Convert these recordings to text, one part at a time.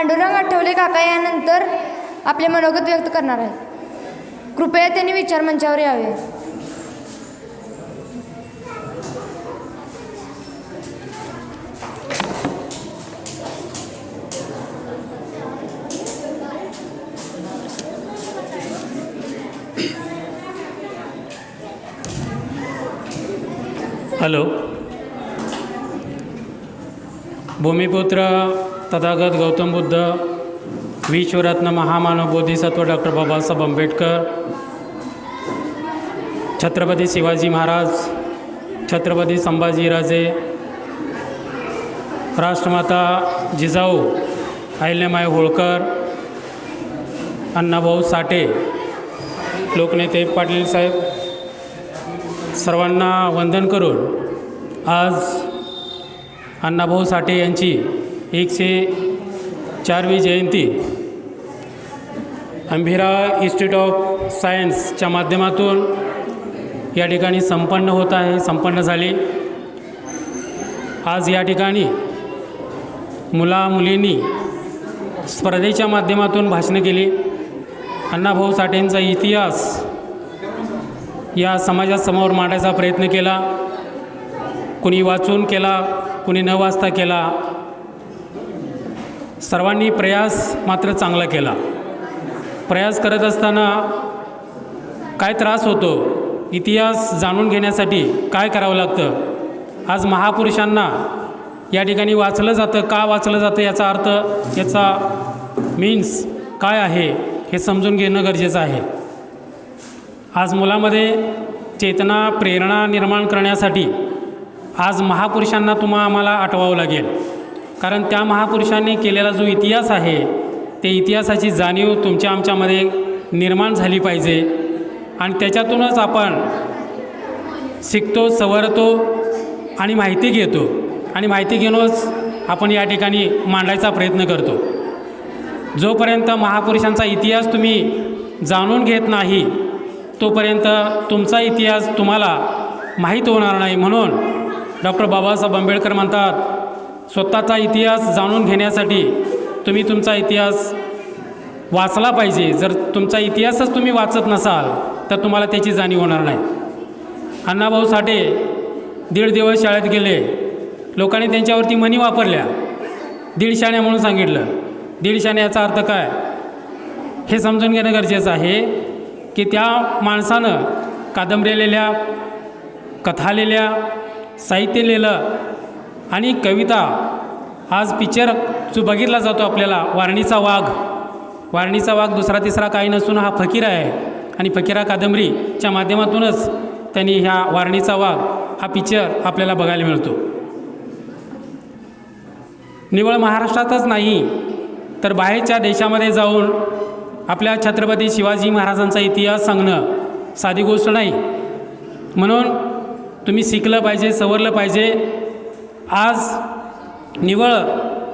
पांडुरंग आठवले काका यानंतर आपले मनोगत व्यक्त करणार आहेत. कृपया त्यांनी विचार मंचावर यावे. हॅलो. भूमिपुत्र तथागत गौतम बुद्ध, विश्वरत्न महामानव बोधिसत्व डॉक्टर बाबासाहेब आंबेडकर, छत्रपती शिवाजी महाराज, छत्रपती संभाजीराजे, राष्ट्रमाता जिजाऊ अहिल्याबाई होळकर, अण्णाभाऊ साठे, लोकनेते पाटील साहेब, सर्वांना वंदन करून आज अण्णाभाऊ साठे यांची 104वी जयंती अंबिरा इन्स्टिट्यूट ऑफ सायन्सच्या माध्यमातून या ठिकाणी संपन्न झाली. आज या ठिकाणी मुलींनी स्पर्धेच्या माध्यमातून भाषणं केली. अण्णाभाऊ साठेंचा इतिहास या समाजासमोर मांडायचा प्रयत्न केला. कुणी वाचून केला, कुणी न वाचता केला. सर्वांनी प्रयास मात्र चांगला केला. प्रयास करत असताना काय त्रास होतो, इतिहास जाणून घेण्यासाठी काय करावं लागतं. आज महापुरुषांना या ठिकाणी वाचलं जातं. का वाचलं जातं याचा अर्थ, याचा मीन्स काय आहे हे समजून घेणं गरजेचं आहे. आज मुलामध्ये चेतना, प्रेरणा निर्माण करण्यासाठी आज महापुरुषांना आम्हाला आठवावं लागेल. कारण त्या महापुरुषांनी केलेला जो इतिहास आहे, ते इतिहासाची जाणीव तुमच्या आमच्यामध्ये निर्माण झाली पाहिजे. आणि त्याच्यातूनच आपण शिकतो, सवरतो आणि माहिती घेतो. आणि माहिती घेऊनच आपण या ठिकाणी मांडायचा प्रयत्न करतो. जोपर्यंत महापुरुषांचा इतिहास तुम्ही जाणून घेत नाही, तोपर्यंत तुमचा इतिहास तुम्हाला माहीत होणार नाही. म्हणून डॉक्टर बाबासाहेब आंबेडकर म्हणतात, स्वतःचा इतिहास जाणून घेण्यासाठी तुम्ही तुमचा इतिहास वाचला पाहिजे. जर तुमचा इतिहासच तुम्ही वाचत नसाल तर तुम्हाला त्याची जाणीव होणार नाही. अण्णाभाऊ साठे 1.5 दिवस शाळेत गेले. लोकांनी त्यांच्यावरती म्हणी वापरल्या. 1.5 शाण्या म्हणून सांगितलं. 1.5 शाण्या याचा अर्थ काय हे समजून घेणं गरजेचं आहे की त्या माणसानं कादंबऱ्या लिहिल्या, कथा लिहिल्या, साहित्य लिहिलं आणि कविता. आज पिक्चर जो बघितला जातो आपल्याला, वारणीचा वाघ दुसरा तिसरा काही नसून हा फकीर आहे. आणि फकीरा कादंबरीच्या माध्यमातूनच त्यांनी ह्या वारणीचा वाघ हा पिक्चर आपल्याला बघायला मिळतो. निवळ महाराष्ट्रातच नाही तर बाहेरच्या देशामध्ये जाऊन आपल्या छत्रपती शिवाजी महाराजांचा इतिहास सांगणं साधी गोष्ट नाही. म्हणून तुम्ही शिकलं पाहिजे, सवरलं पाहिजे. आज निवळ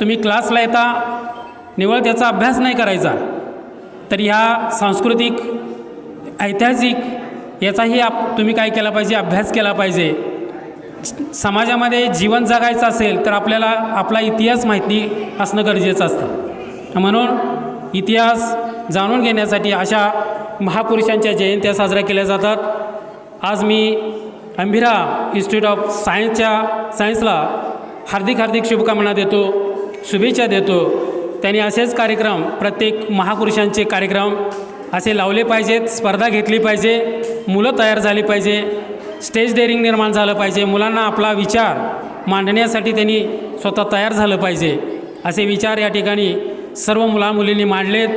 तुम्ही क्लासला येता, निवळ त्याचा अभ्यास नाही करायचा, तर ह्या सांस्कृतिक, ऐतिहासिक याचाही तुम्ही काय केला पाहिजे, अभ्यास केला पाहिजे. समाजामध्ये जीवन जगायचं असेल तर आपल्याला आपला इतिहास माहिती असणं गरजेचं असतं. म्हणून इतिहास जाणून घेण्यासाठी अशा महापुरुषांच्या जयंत्या साजऱ्या केल्या जातात. आज मी अंबिरा इन्स्टिट्यूट ऑफ सायन्सला हार्दिक शुभकामना देतो, शुभेच्छा देतो. त्यांनी असेच कार्यक्रम, प्रत्येक महापुरुषांचे कार्यक्रम असे लावले पाहिजेत. स्पर्धा घेतली पाहिजे, मुलं तयार झाली पाहिजे, स्टेज डेअरिंग निर्माण झालं पाहिजे. मुलांना आपला विचार मांडण्यासाठी त्यांनी स्वतः तयार झालं पाहिजे. असे विचार या ठिकाणी सर्व मुलींनी मांडलेत.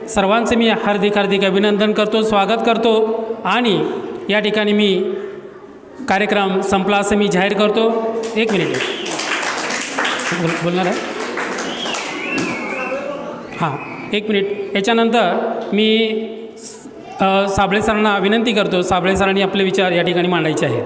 सर्वांचे मी हार्दिक अभिनंदन करतो, स्वागत करतो. आणि या ठिकाणी मी कार्यक्रम संपला असं मी जाहीर करतो. 1 मिनिट बोलणार आहे. हां, 1 मिनिट. याच्यानंतर मी साबळे सरांना विनंती करतो, साबळे सरांनी आपले विचार या ठिकाणी मांडायचे आहेत.